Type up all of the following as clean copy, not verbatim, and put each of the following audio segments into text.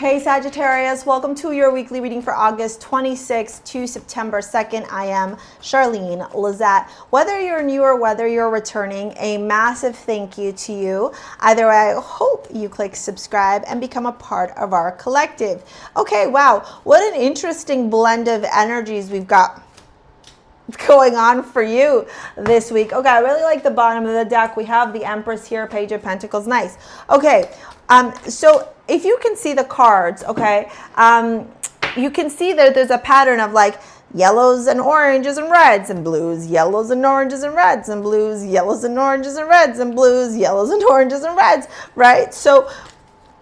Hey Sagittarius, welcome to your weekly reading for August 26th to September 2nd. I am Charlene Lizette. Whether you're new or whether you're returning, a massive thank you to you. Either way, I hope you click subscribe and become a part of our collective. Okay, wow, what an interesting blend of energies we've got going on for you this week. Okay, I really like the bottom of the deck. We have the Empress here, Page of Pentacles. Nice. Okay, so if you can see the cards, okay, you can see that there's a pattern of like yellows and oranges and reds and blues, yellows and oranges and reds and blues, yellows and oranges and reds and blues, yellows and oranges and reds, right? So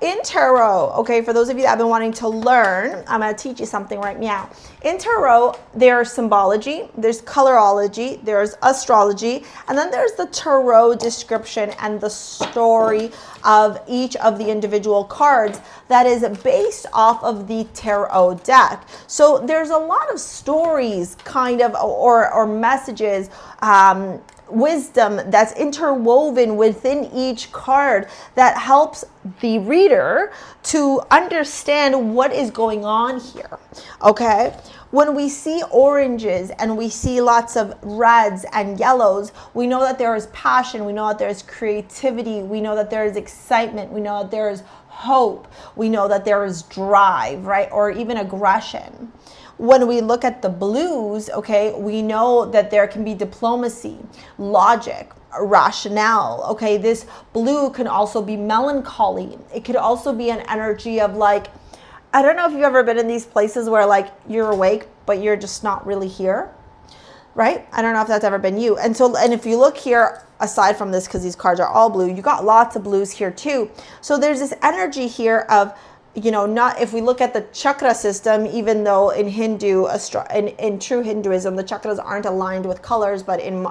in tarot, okay, for those of you that have been wanting to learn, I'm going to teach you something right now. In tarot, there's symbology, there's colorology, there's astrology, and then there's the tarot description and the story of each of the individual cards that is based off of the tarot deck. So there's a lot of stories kind of or messages, wisdom that's interwoven within each card that helps the reader to understand what is going on here. Okay, when we see oranges and we see lots of reds and yellows, we know that there is passion, we know that there is creativity, we know that there is excitement, we know that there is hope, we know that there is drive, right, or even aggression. When we look at the blues, okay, we know that there can be diplomacy, logic, rationale. Okay, this blue can also be melancholy. It could also be an energy of like, I don't know if you've ever been in these places where like you're awake, but you're just not really here, right? I don't know if that's ever been you. And if you look here, aside from this, because these cards are all blue, you got lots of blues here too. So there's this energy here of, you know, not if we look at the chakra system, even though in Hindu, in true Hinduism, the chakras aren't aligned with colors, but in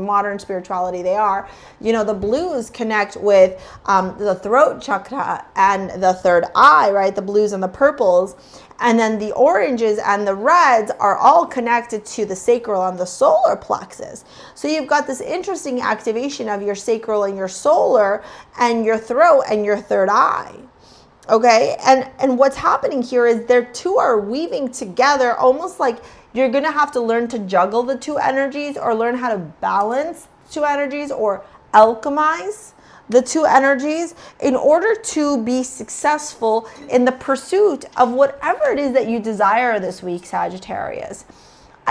modern spirituality they are. You know, the blues connect with the throat chakra and the third eye, right? The blues and the purples. And then the oranges and the reds are all connected to the sacral and the solar plexus. So you've got this interesting activation of your sacral and your solar and your throat and your third eye. Okay, and what's happening here is their two are weaving together, almost like you're going to have to learn to juggle the two energies or learn how to balance two energies or alchemize the two energies in order to be successful in the pursuit of whatever it is that you desire this week, Sagittarius.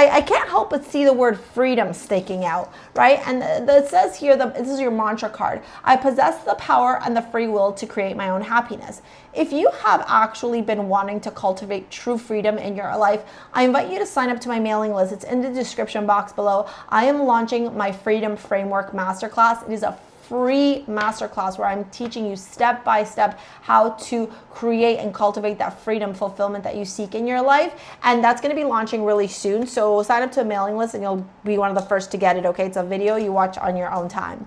I can't help but see the word freedom sticking out, right? And it says here, this is your mantra card, I possess the power and the free will to create my own happiness. If you have actually been wanting to cultivate true freedom in your life, I invite you to sign up to my mailing list. It's in the description box below. I am launching my Freedom Framework Masterclass. It is a free masterclass where I'm teaching you step by step how to create and cultivate that freedom fulfillment that you seek in your life. And that's going to be launching really soon. So sign up to a mailing list and you'll be one of the first to get it. Okay, it's a video you watch on your own time.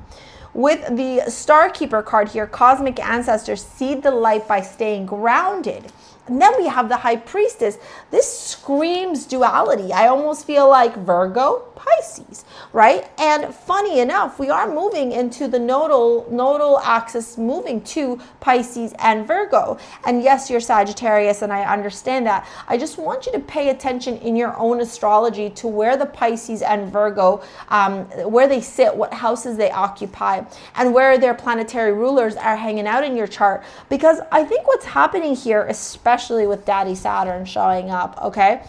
With the Star Keeper card here, Cosmic Ancestors seed the light by staying grounded. And then we have the High Priestess. This screams duality. I almost feel like Virgo, Pisces, right? And funny enough, we are moving into the nodal axis, moving to Pisces and Virgo. And yes, you're Sagittarius, and I understand that. I just want you to pay attention in your own astrology to where the Pisces and Virgo, where they sit, what houses they occupy, and where their planetary rulers are hanging out in your chart. Because I think what's happening here, especially with Daddy Saturn showing up, okay,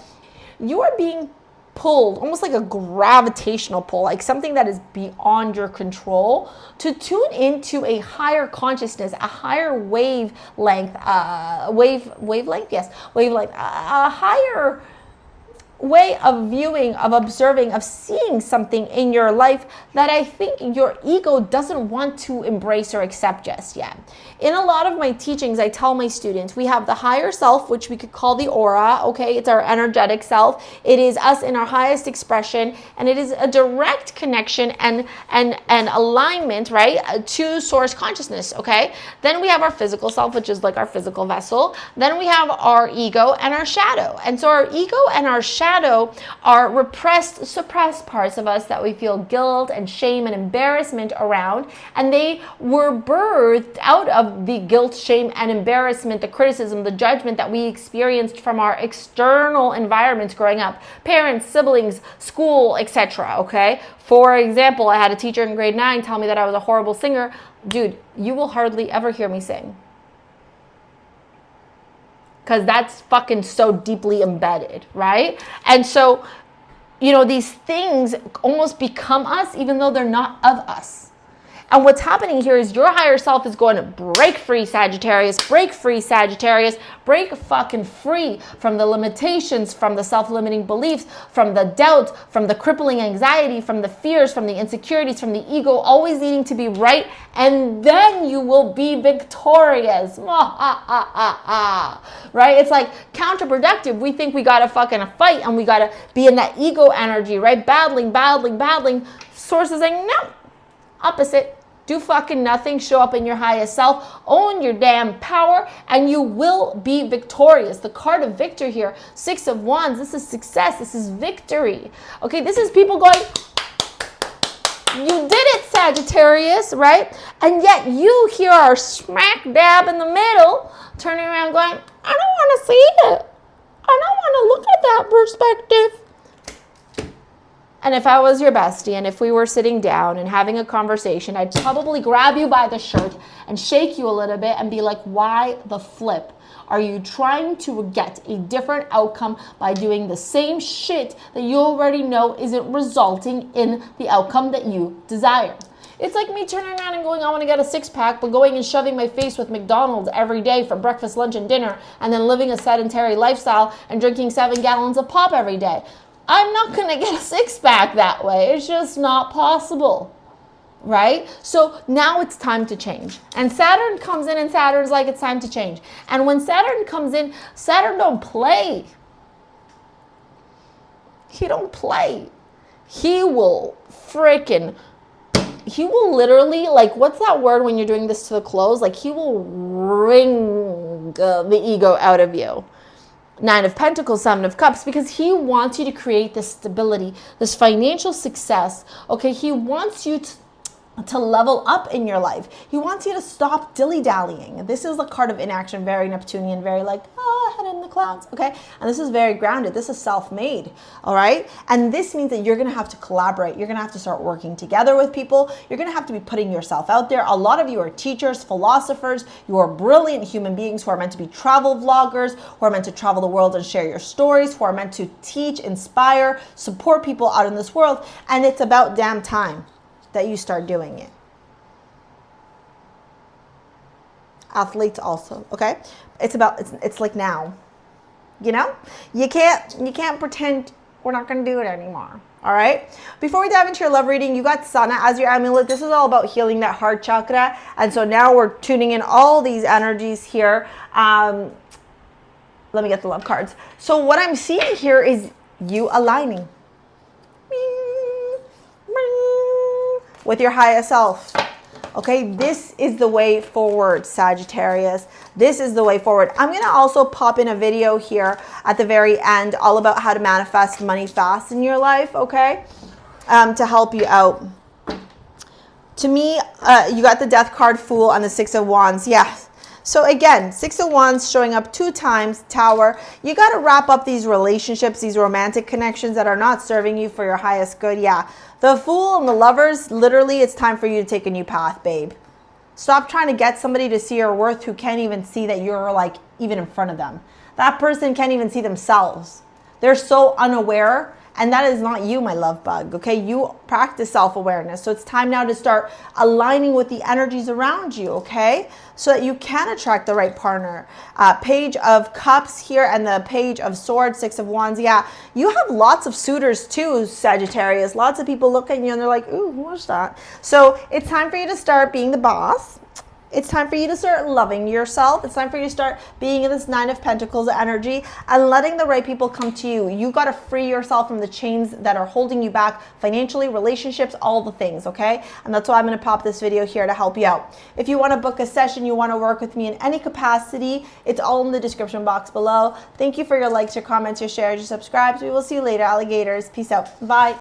you are being pulled, almost like a gravitational pull, like something that is beyond your control, to tune into a higher consciousness, a higher wavelength, a higher way of viewing, of observing, of seeing something in your life that I think your ego doesn't want to embrace or accept just yet. In a lot of my teachings, I tell my students, we have the higher self, which we could call the aura, okay? It's our energetic self. It is us in our highest expression, and it is a direct connection and alignment, right, to source consciousness, okay? Then we have our physical self, which is like our physical vessel. Then we have our ego and our shadow. And so our ego and our shadow shadow are repressed, suppressed parts of us that we feel guilt and shame and embarrassment around. And they were birthed out of the guilt, shame, and embarrassment, the criticism, the judgment that we experienced from our external environments growing up. Parents, siblings, school, etc. Okay? For example, I had a teacher in grade 9 tell me that I was a horrible singer. Dude, you will hardly ever hear me sing. Because that's fucking so deeply embedded, right? And so, you know, these things almost become us even though they're not of us. And what's happening here is your higher self is going to break free, Sagittarius, break free, Sagittarius, break fucking free from the limitations, from the self-limiting beliefs, from the doubt, from the crippling anxiety, from the fears, from the insecurities, from the ego, always needing to be right, and then you will be victorious. Right? It's like counterproductive. We think we gotta fucking fight and we gotta be in that ego energy, right? Battling. Source is saying, no. Opposite. Do fucking nothing. Show up in your highest self. Own your damn power and you will be victorious. The card of victor here, 6 of Wands. This is success. This is victory. Okay, this is people going, you did it, Sagittarius, right? And yet you here are smack dab in the middle, turning around going, I don't want to see it. I don't want to look at that perspective. And if I was your bestie and if we were sitting down and having a conversation, I'd probably grab you by the shirt and shake you a little bit and be like, why the flip? Are you trying to get a different outcome by doing the same shit that you already know isn't resulting in the outcome that you desire? It's like me turning around and going, I want to get a six-pack, but going and shoving my face with McDonald's every day for breakfast, lunch, and dinner, and then living a sedentary lifestyle and drinking 7 gallons of pop every day. I'm not going to get a six-pack that way. It's just not possible, right? So now it's time to change. And Saturn comes in and Saturn's like, it's time to change. And when Saturn comes in, Saturn don't play. He don't play. He will literally, like, what's that word when you're doing this to the clothes? Like, he will wring the ego out of you. 9 of Pentacles, 7 of Cups, because he wants you to create this stability, this financial success. Okay, he wants you to level up in your life. He wants you to stop dilly-dallying. This is the card of inaction, very Neptunian, very like, head in the clouds, okay? And this is very grounded. This is self-made, all right? And this means that you're going to have to collaborate. You're going to have to start working together with people. You're going to have to be putting yourself out there. A lot of you are teachers, philosophers. You are brilliant human beings who are meant to be travel vloggers, who are meant to travel the world and share your stories, who are meant to teach, inspire, support people out in this world. And it's about damn time that you start doing it. Athletes also, okay? It's like now. You know? You can't pretend we're not going to do it anymore. All right? Before we dive into your love reading, you got Sana as your amulet. This is all about healing that heart chakra. And so now we're tuning in all these energies here. Let me get the love cards. So what I'm seeing here is you aligning with your highest self. Okay, this is the way forward, Sagittarius. This is the way forward. I'm going to also pop in a video here at the very end all about how to manifest money fast in your life, okay, to help you out. To me, you got the Death card, Fool, and the 6 of Wands. Yeah. So again, 6 of Wands showing up 2 times, Tower. You got to wrap up these relationships, these romantic connections that are not serving you for your highest good. Yeah. The Fool and the Lovers, literally, it's time for you to take a new path, babe. Stop trying to get somebody to see your worth who can't even see that you're like even in front of them. That person can't even see themselves. They're so unaware. And that is not you, my love bug, okay? You practice self-awareness. So it's time now to start aligning with the energies around you, okay? So that you can attract the right partner. Page of Cups here and the Page of Swords, 6 of Wands. Yeah, you have lots of suitors too, Sagittarius. Lots of people look at you and they're like, ooh, what's that? So it's time for you to start being the boss It's time for you to start loving yourself. It's time for you to start being in this Nine of Pentacles energy and letting the right people come to you. You got to free yourself from the chains that are holding you back financially, relationships, all the things, okay? And that's why I'm going to pop this video here to help you out. If you want to book a session, you want to work with me in any capacity, it's all in the description box below. Thank you for your likes, your comments, your shares, your subscribes. We will see you later, alligators. Peace out. Bye.